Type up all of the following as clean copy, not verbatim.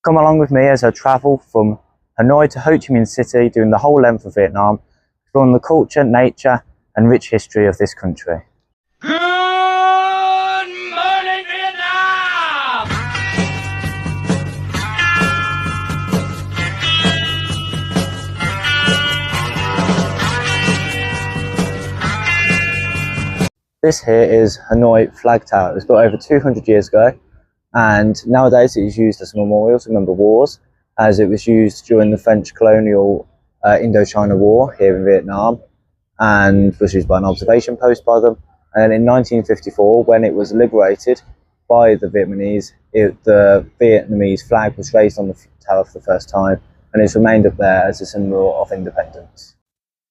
Come along with me as I travel from Hanoi to Ho Chi Minh City, doing the whole length of Vietnam, exploring the culture, nature and rich history of this country. Good morning, Vietnam! This here is Hanoi Flag Tower. It was built over 200 years ago, and nowadays it is used as a memorial to remember wars, as it was used during the French colonial Indochina War here in Vietnam, and was used by an observation post by them. And in 1954, when it was liberated by the Vietnamese, the Vietnamese flag was raised on the tower for the first time, and it's remained up there as a symbol of independence.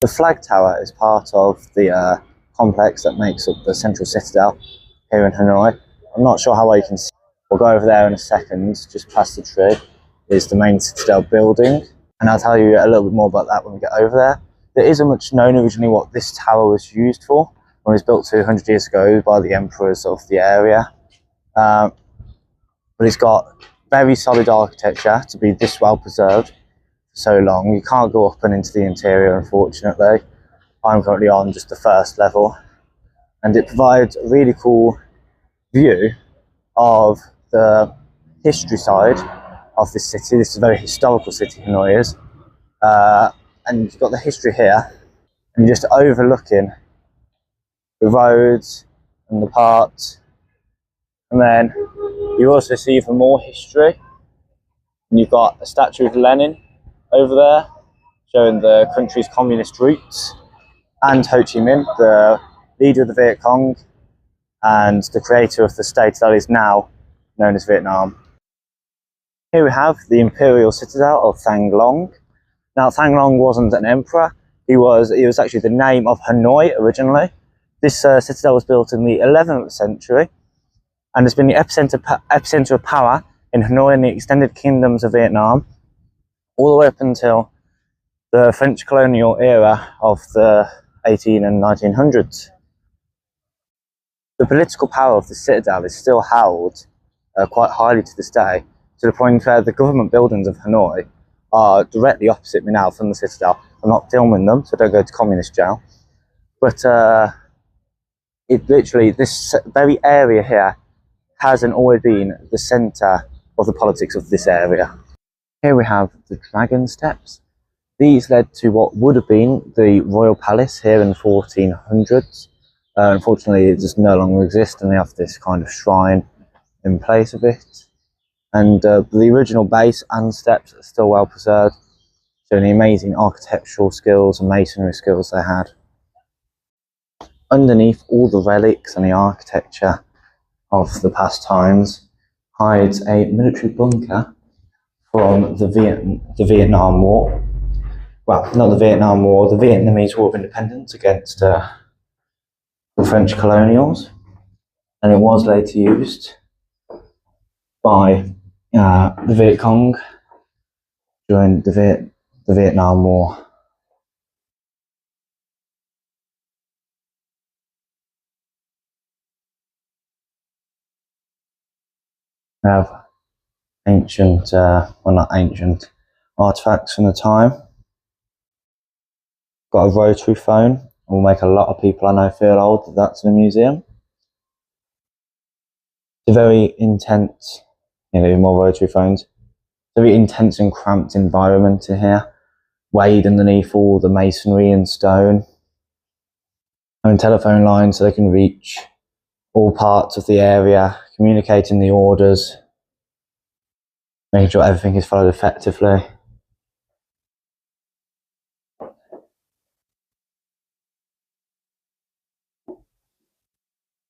The flag tower is part of the complex that makes up the Central Citadel here in Hanoi. I'm not sure how well you can see. We'll go over there in a second. Just past the tree is the main Citadel building, and I'll tell you a little bit more about that when we get over there. There isn't much known originally what this tower was used for when it was built 200 years ago by the emperors of the area. But it's got very solid architecture to be this well preserved for so long. You can't go up and into the interior, unfortunately. I'm currently on just the first level, and it provides a really cool view of the history side of this city. This is a very historical city, Hanoi is. And you've got the history here, and you're just overlooking the roads and the parks. And then you also see even more history. And you've got a statue of Lenin over there, showing the country's communist roots, and Ho Chi Minh, the leader of the Viet Cong and the creator of the state that is now known as Vietnam. Here we have the Imperial Citadel of Thang Long. Now, Thang Long wasn't an emperor. He was actually the name of Hanoi originally. This citadel was built in the 11th century and has been the epicenter of power in Hanoi and the extended kingdoms of Vietnam, all the way up until the French colonial era of the 1800s and 1900s. The political power of the citadel is still held quite highly to this day, to the point where the government buildings of Hanoi are directly opposite me now from the citadel. I'm not filming them, so don't go to communist jail. But it literally, this very area here has and always been the centre of the politics of this area. Here we have the Dragon Steps. These led to what would have been the Royal Palace here in the 1400s. Unfortunately, it does no longer exist, and they have this kind of shrine in place of it. And the original base and steps are still well preserved, showing the amazing architectural skills and masonry skills they had. Underneath all the relics and the architecture of the past times hides a military bunker from the Vietnam War. Well, not the Vietnam War, the Vietnamese War of Independence against the French colonials, and it was later used by the Viet Cong during the Vietnam War. We have ancient, well, not ancient, artifacts from the time. Got a rotary phone. Will make a lot of people I know feel old that that's in a museum. It's a very intense, more rotary phones. Very intense and cramped environment in here, weighed underneath all the masonry and stone. And telephone lines so they can reach all parts of the area, communicating the orders, making sure everything is followed effectively.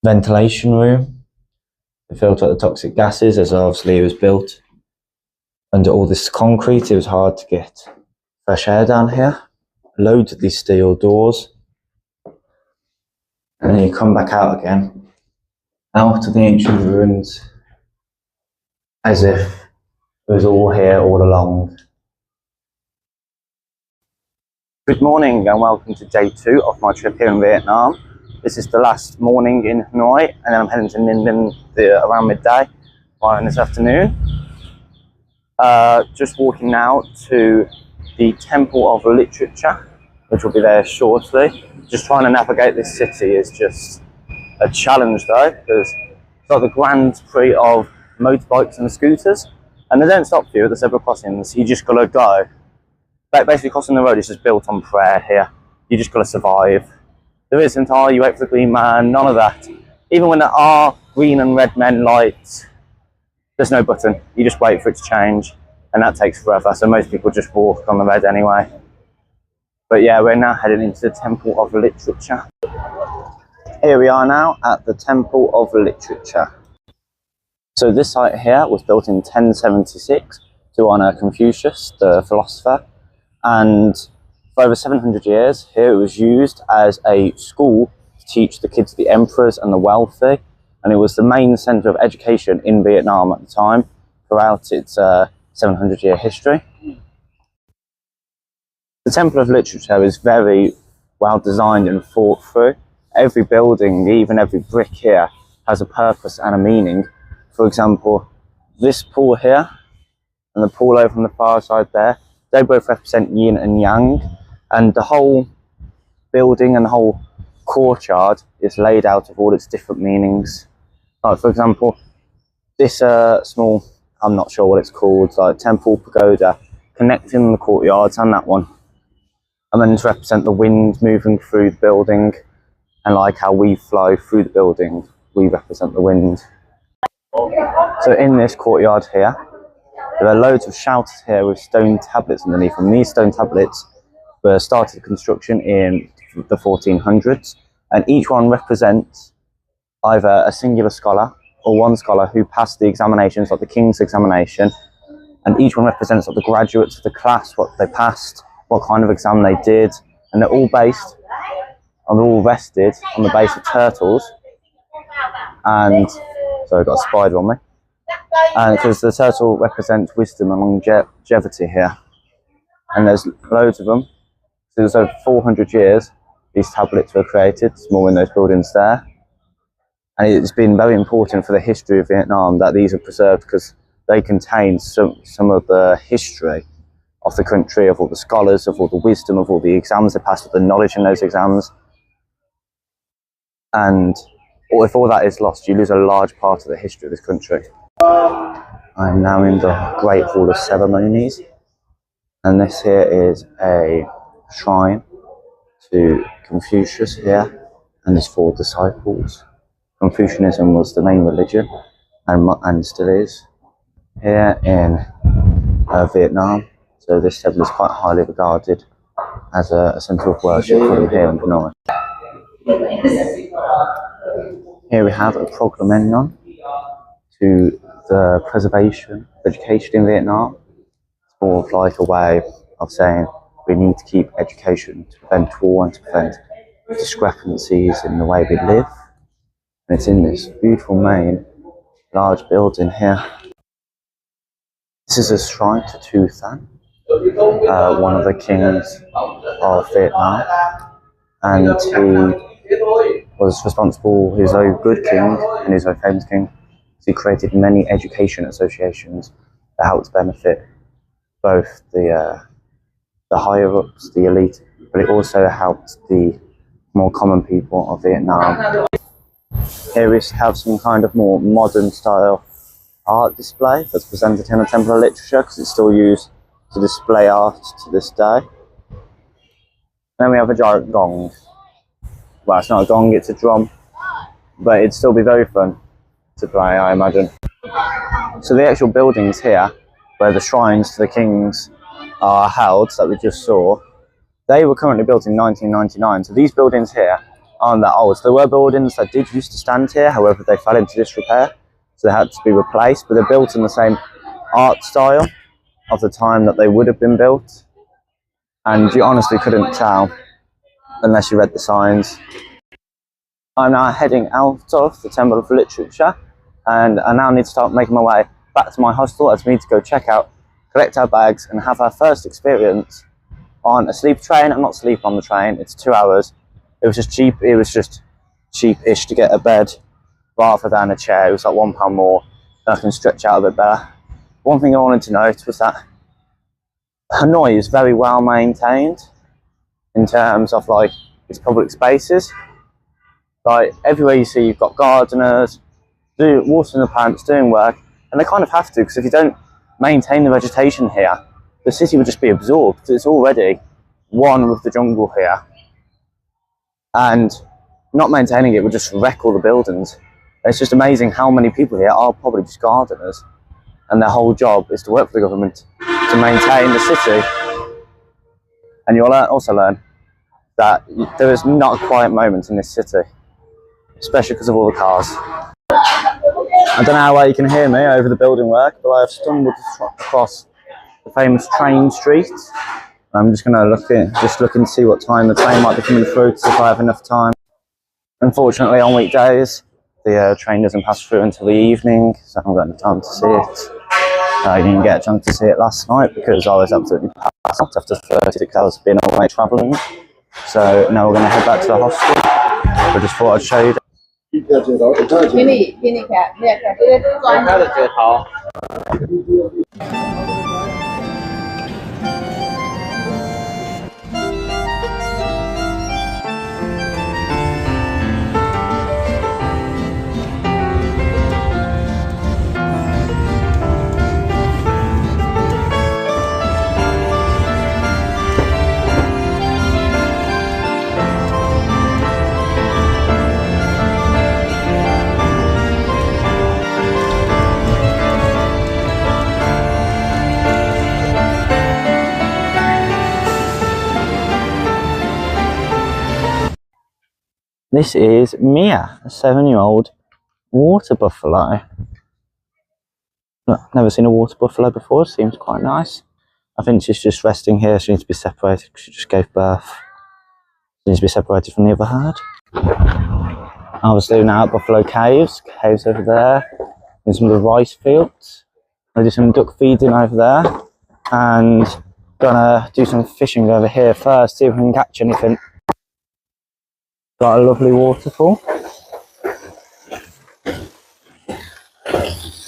Ventilation room to filter out the toxic gases, as obviously it was built under all this concrete. It was hard to get fresh air down here. Loads of these steel doors, and then you come back out again, out of the ancient ruins, as if it was all here all along. Good morning and welcome to day 2 of my trip here in Vietnam. This is the last morning in Hanoi, and then I'm heading to Ninh Bình around midday, this afternoon. Just walking now to the Temple of Literature, which will be there shortly. Just trying to navigate this city is just a challenge though, because it's like the Grand Prix of motorbikes and scooters, and they don't stop you at the zebra crossings. You just gotta go. Basically, crossing the road is just built on prayer here. You just gotta survive. There isn't, oh, you wait for the green man, none of that. Even when there are green and red men lights, there's no button. You just wait for it to change, and that takes forever. So most people just walk on the red anyway. But yeah, we're now heading into the Temple of Literature. Here we are now at the Temple of Literature. So this site here was built in 1076 to honour Confucius, the philosopher. And for over 700 years, here it was used as a school to teach the kids of the emperors and the wealthy. And it was the main centre of education in Vietnam at the time, throughout its 700-year history. The Temple of Literature is very well designed and thought through. Every building, even every brick here, has a purpose and a meaning. For example, this pool here and the pool over on the far side there, they both represent yin and yang, and the whole building and the whole courtyard is laid out of all its different meanings. Like, for example, this small, I'm not sure what it's called, like temple pagoda, connecting the courtyards, and that one. And then to represent the wind moving through the building, and like how we flow through the building, we represent the wind. So in this courtyard here, there are loads of shelters here with stone tablets underneath them. These stone tablets were started construction in the 1400s, and each one represents either a singular scholar or one scholar who passed the examinations, like the King's examination, and each one represents like the graduates of the class, what they passed, what kind of exam they did, and they're all based, and they're all rested on the base of turtles. And so I've got a spider on me, and because the turtle represents wisdom and longevity here, and there's loads of them. So there's over 400 years these tablets were created, small in those buildings there. And it's been very important for the history of Vietnam that these are preserved, because they contain some of the history of the country, of all the scholars, of all the wisdom, of all the exams they passed, of the knowledge in those exams. And if all that is lost, you lose a large part of the history of this country. I'm now in the Great Hall of Ceremonies, and this here is a shrine to Confucius here and his 4 disciples. Confucianism was the main religion, and still is, here in Vietnam. So this temple is quite highly regarded as a centre of worship for them here in Hanoi. Here we have a proclamation to the preservation of education in Vietnam. It's more of like a way of saying we need to keep education to prevent war and to prevent discrepancies in the way we live. And it's in this beautiful main large building here. This is a shrine to Tu Thanh, one of the kings of Vietnam, and he was responsible, he was a very good king and he was a very famous king. He created many education associations that helped benefit both the higher ups, the elite, but it also helped the more common people of Vietnam. Here we have some kind of more modern style art display that's presented in the Temple of Literature, because it's still used to display art to this day. Then we have a giant gong. Well, it's not a gong, it's a drum, but it'd still be very fun to play, I imagine. So the actual buildings here, where the shrines to the kings are held, that we just saw, they were currently built in 1999. So these buildings here aren't that old. So there were buildings that did used to stand here, however they fell into disrepair, so they had to be replaced, but they're built in the same art style of the time that they would have been built, and you honestly couldn't tell unless you read the signs. I'm now heading out of the Temple of Literature, and I now need to start making my way back to my hostel as we need to go check out, collect our bags, and have our first experience on a sleep train. I'm not sleep on the train, it's 2 hours. It was just cheap-ish to get a bed rather than a chair. It was like £1 more, and I can stretch out a bit better. one thing I wanted to note was that Hanoi is very well maintained in terms of like its public spaces. Like everywhere you see, you've got gardeners, watering the plants, doing work, and they kind of have to, because if you don't maintain the vegetation here, the city would just be absorbed. It's already one with the jungle here, and not maintaining it would just wreck all the buildings. It's just amazing how many people here are probably just gardeners, and their whole job is to work for the government to maintain the city. And you'll also learn that there is not a quiet moment in this city, especially because of all the cars. I don't know how well you can hear me over the building work, but I've stumbled across the famous train street. I'm just going to look and see what time the train might be coming through, to see if I have enough time. Unfortunately, on weekdays, the train doesn't pass through until the evening, so I haven't got enough time to see it. I didn't get a chance to see it last night because I was absolutely passed out after 36 hours being away travelling. So now we're going to head back to the hostel. I just thought I'd show you. This is Mia, a 7-year-old water buffalo. Look, never seen a water buffalo before, seems quite nice. I think she's just resting here. She needs to be separated because she just gave birth. She needs to be separated from the other herd. Obviously we're now at Buffalo Caves over there, in some of the rice fields. I'll do some duck feeding over there, and gonna do some fishing over here first, see if we can catch anything. Got a lovely waterfall.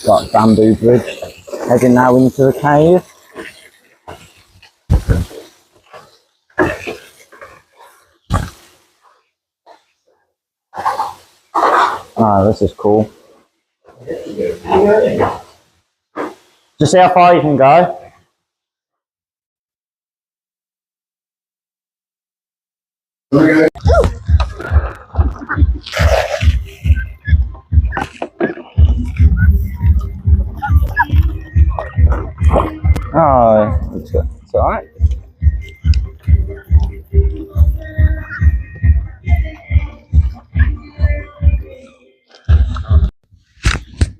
Got a bamboo bridge heading now into the cave. Oh, this is cool. Just see how far you can go. Okay. Oh, it's alright.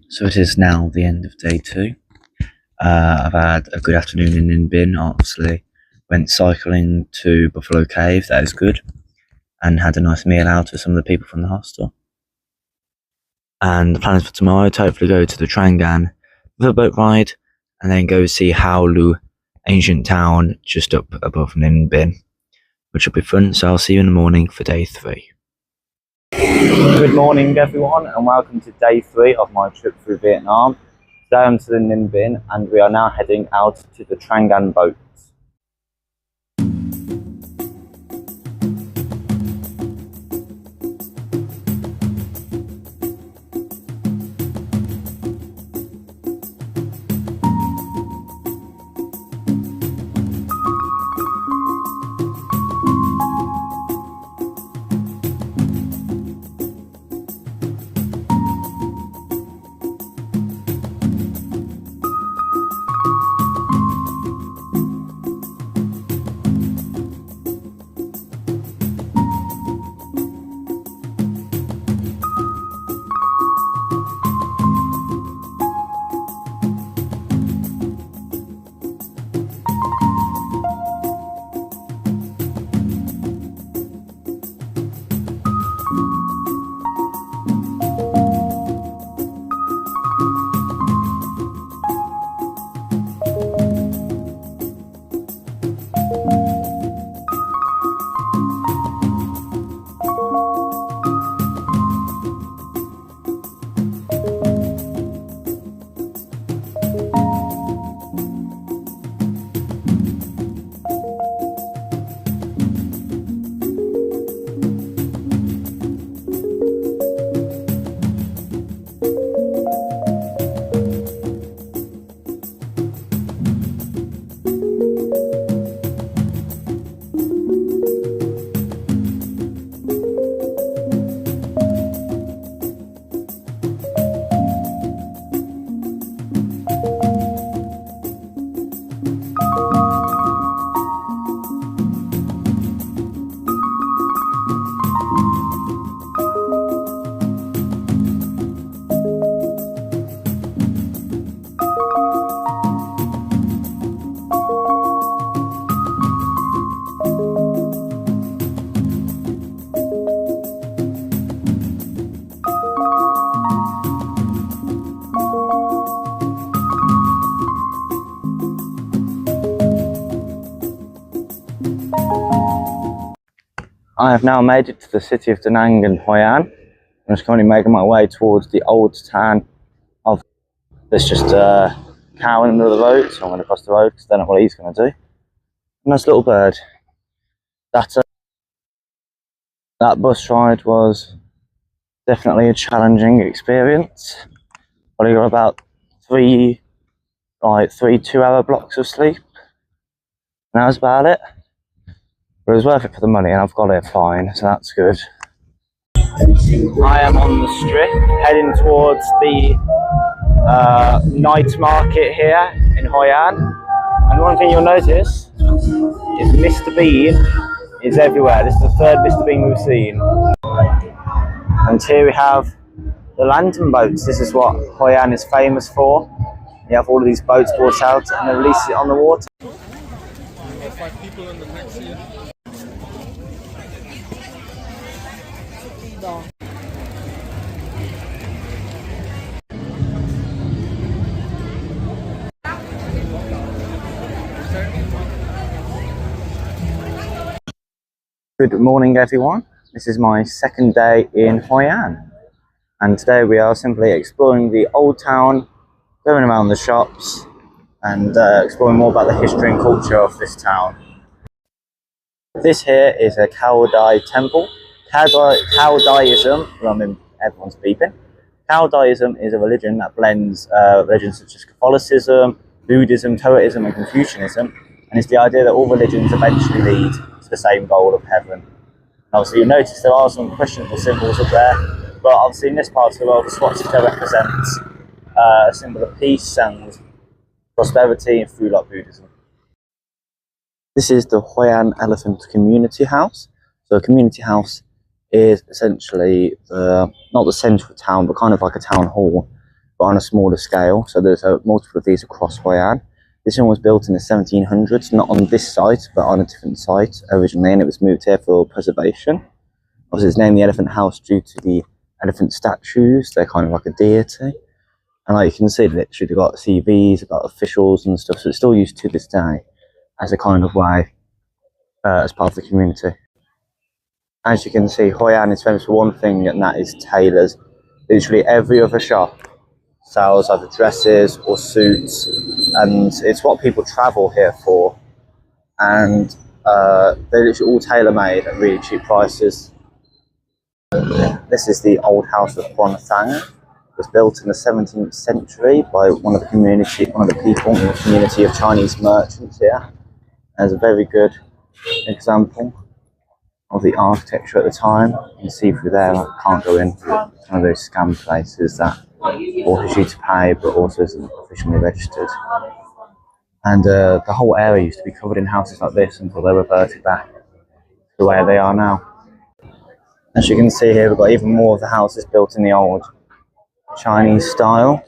So it is now the end of day 2. I've had a good afternoon in Ninh Binh, obviously. Went cycling to Buffalo Cave, that is good. And had a nice meal out with some of the people from the hostel. And the plan is for tomorrow to hopefully go to the Trang An riverboat ride, and then go see Hao Lu, ancient town just up above Ninh Binh, which will be fun. So I'll see you in the morning for day 3. Good morning everyone, and welcome to day 3 of my trip through Vietnam. Today I'm to the Ninh Binh, and we are now heading out to the Trang An boat. I have now made it to the city of Da Nang in Hoi An. I'm just currently making my way towards the old town of... There's just a cow in the middle of the road, so I'm going to cross the road because I don't know what he's going to do. Nice little bird. That bus ride was definitely a challenging experience. Probably got about three 2-hour blocks of sleep. And that was about it. But it was worth it for the money, and I've got here fine, so that's good. I am on the strip, heading towards the night market here in Hoi An. And one thing you'll notice is Mr. Bean is everywhere. This is the third Mr. Bean we've seen. And here we have the lantern boats. This is what Hoi An is famous for. You have all of these boats brought out and they release it on the water. 5 people in the taxi. Good morning everyone. This is my second day in Hoi An. And today we are simply exploring the old town, going around the shops and exploring more about the history and culture of this town. This here is a Cao Dai temple. Cao Daism, well, I mean, everyone's beeping. Cao Daism is a religion that blends religions such as Catholicism, Buddhism, Taoism and Confucianism, and it's the idea that all religions eventually lead to the same goal of heaven. Obviously you'll notice there are some questionable symbols up there, but obviously in this part of the world the swastika represents a symbol of peace and prosperity and through like Buddhism. This is the Hoi An Elephant Community House. So a community house is essentially not the centre of town, but kind of like a town hall, but on a smaller scale. So there's multiple of these across Hoi An. This one was built in the 1700s, not on this site, but on a different site originally, and it was moved here for preservation. Obviously it's named the Elephant House due to the elephant statues. They're kind of like a deity. And like you can see, literally they've got CVs, they've got officials and stuff, so it's still used to this day as a kind of way, as part of the community. As you can see, Hoi An is famous for one thing, and that is tailors. Literally every other shop sells either dresses or suits, and it's what people travel here for. And they're literally all tailor-made at really cheap prices. This is the old house of Huan Thang. It was built in the 17th century by one of the people in the community of Chinese merchants here. There's a very good example of the architecture at the time. You can see through there, I can't go in. It's one of those scam places that orders you to pay but also isn't officially registered. And the whole area used to be covered in houses like this until they reverted back to the way they are now. As you can see here, we've got even more of the houses built in the old Chinese style.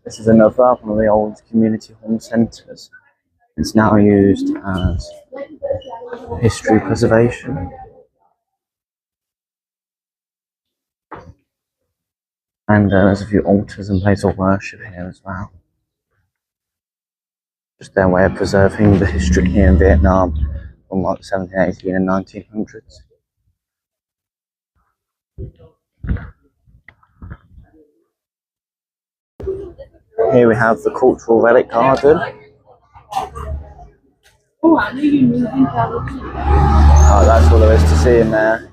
This is another one of the old community home centres. It's now used as history preservation. And there's a few altars and places of worship here as well. Just their way of preserving the history here in Vietnam from like 1780s and 1900s. Here we have the Cultural Relic Garden. Oh, that's all there is to see in there.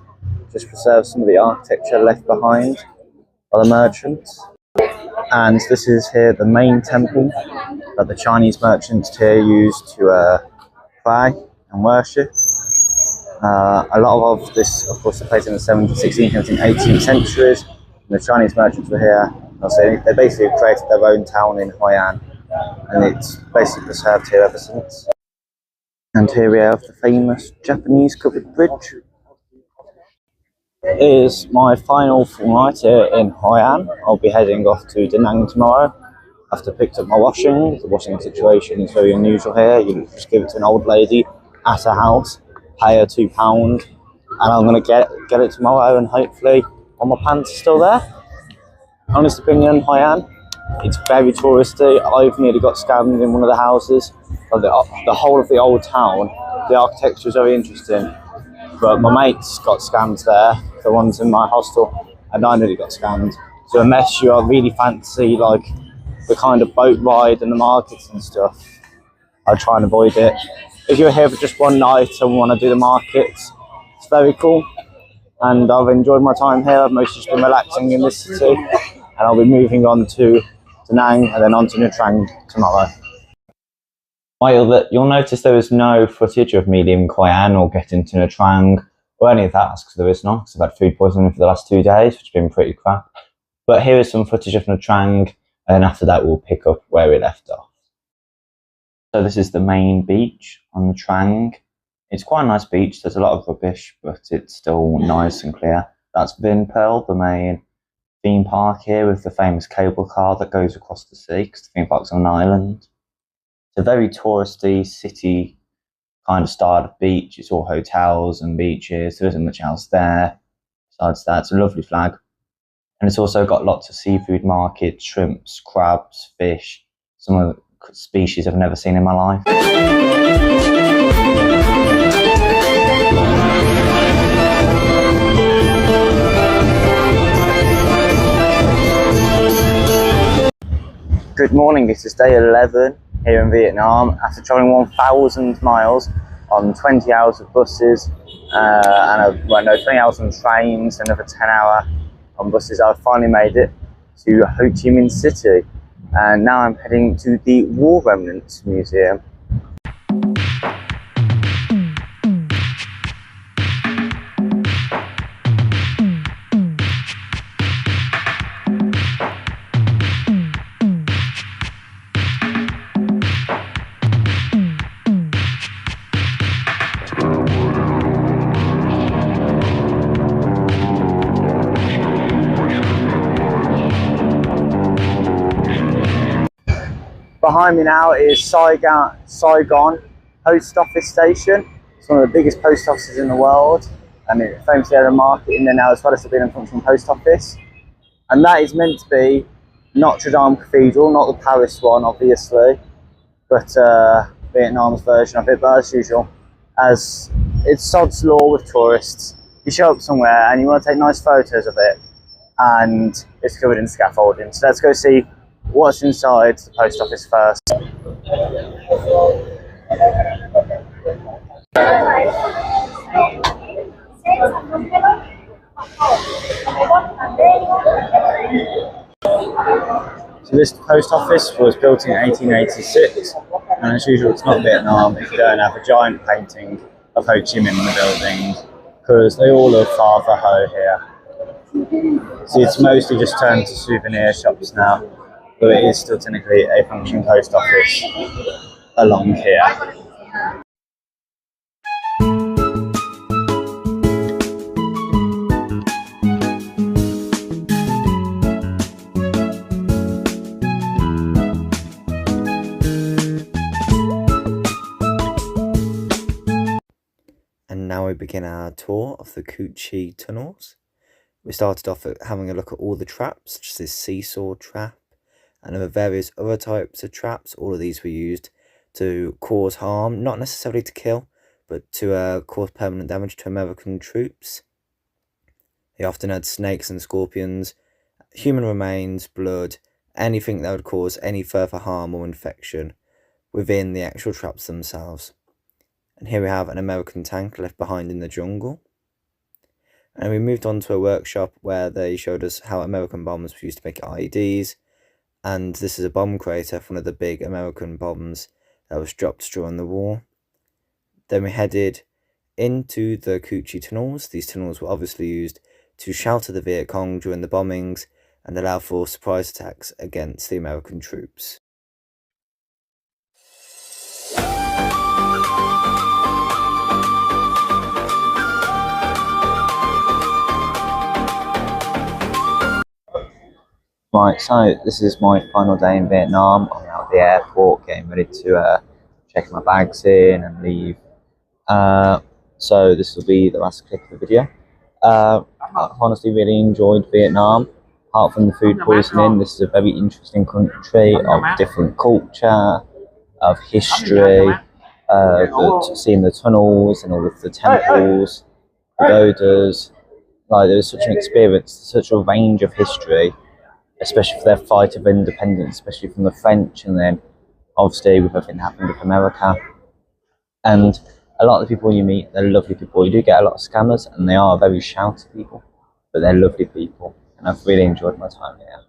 Just preserve some of the architecture left behind by the merchants. And this is here the main temple that the Chinese merchants here used to pray and worship. A lot of this, of course, took place in the 17th, 16th, 17th, 18th centuries. And the Chinese merchants were here. So they basically created their own town in Hoi An, and it's basically preserved here ever since. And here we have the famous Japanese covered bridge. It is my final full night here in Hoi An. I'll be heading off to Da Nang tomorrow after I picked up my washing. The washing situation is very unusual here. You just give it to an old lady at her house, pay her £2, and I'm going to get it tomorrow, and hopefully all my pants are still there. Honest opinion, Hoi An, it's very touristy. I've nearly got scammed in one of the houses. of the whole of the old town. The architecture is very interesting, but my mates got scammed there. The ones in my hostel, and I nearly got scammed. So unless you really fancy like the kind of boat ride and the markets and stuff, I'd try and avoid it. If you're here for just one night and want to do the markets, it's very cool. And I've enjoyed my time here. I've mostly just been relaxing in this city, and I'll be moving on to Da Nang and then on to Nha Trang tomorrow. You'll notice there was no footage of me leaving Khoi An or getting to Nha Trang or any of that, because there is not, because I've had food poisoning for the last 2 days, which has been pretty crap. But here is some footage of Nha Trang, and after that we'll pick up where we left off. So this is the main beach on Nha Trang. It's quite a nice beach. There's a lot of rubbish, but it's still nice and clear. That's Vinpearl, the main theme park here, with the famous cable car that goes across the sea, because the theme park's on an island. It's a very touristy city kind of style of beach. It's all hotels and beaches. There isn't much else there. Besides that, it's a lovely flag. And it's also got lots of seafood markets, shrimps, crabs, fish, some of the species I've never seen in my life. Good morning, this is day 11 here in Vietnam. After travelling 1,000 miles on 20 hours of buses and 20 hours on trains, another 10 hours on buses, I've finally made it to Ho Chi Minh City. And now I'm heading to the War Remnants Museum. Behind me now is Saigon Post Office Station. It's one of the biggest post offices in the world, and it famously had a market in there now as well as being a functioning post office. And that is meant to be Notre Dame Cathedral, not the Paris one obviously, but Vietnam's version of it. But as usual, as it's sod's law with tourists, you show up somewhere and you want to take nice photos of it, and it's covered in scaffolding. So let's go see what's inside the post office first. So this post office was built in 1886, and as usual it's not Vietnam if you don't have a giant painting of Ho Chi Minh in the building, because they all look far for Ho here. So it's mostly just turned to souvenir shops now, but it is still technically a functioning post office along here. And now we begin our tour of the Cu Chi tunnels. We started off at having a look at all the traps, such as this seesaw trap, and there were various other types of traps. All of these were used to cause harm, not necessarily to kill, but to cause permanent damage to American troops. They often had snakes and scorpions, human remains, blood, anything that would cause any further harm or infection within the actual traps themselves. And here we have an American tank left behind in the jungle. And we moved on to a workshop where they showed us how American bombs were used to make IEDs. And this is a bomb crater for one of the big American bombs that was dropped during the war. Then we headed into the Cu Chi tunnels. These tunnels were obviously used to shelter the Viet Cong during the bombings and allow for surprise attacks against the American troops. Right, so this is my final day in Vietnam. I'm out at the airport getting ready to check my bags in and leave. So this will be the last clip of the video. I honestly really enjoyed Vietnam. Apart from the food poisoning, this is a very interesting country of different culture, of history, seeing the tunnels and all of the temples, pagodas. Like, there was such an experience, such a range of history, especially for their fight of independence, especially from the French, and then obviously with everything that happened with America. And a lot of the people you meet, they're lovely people. You do get a lot of scammers, and they are very shouty people, but they're lovely people. And I've really enjoyed my time here.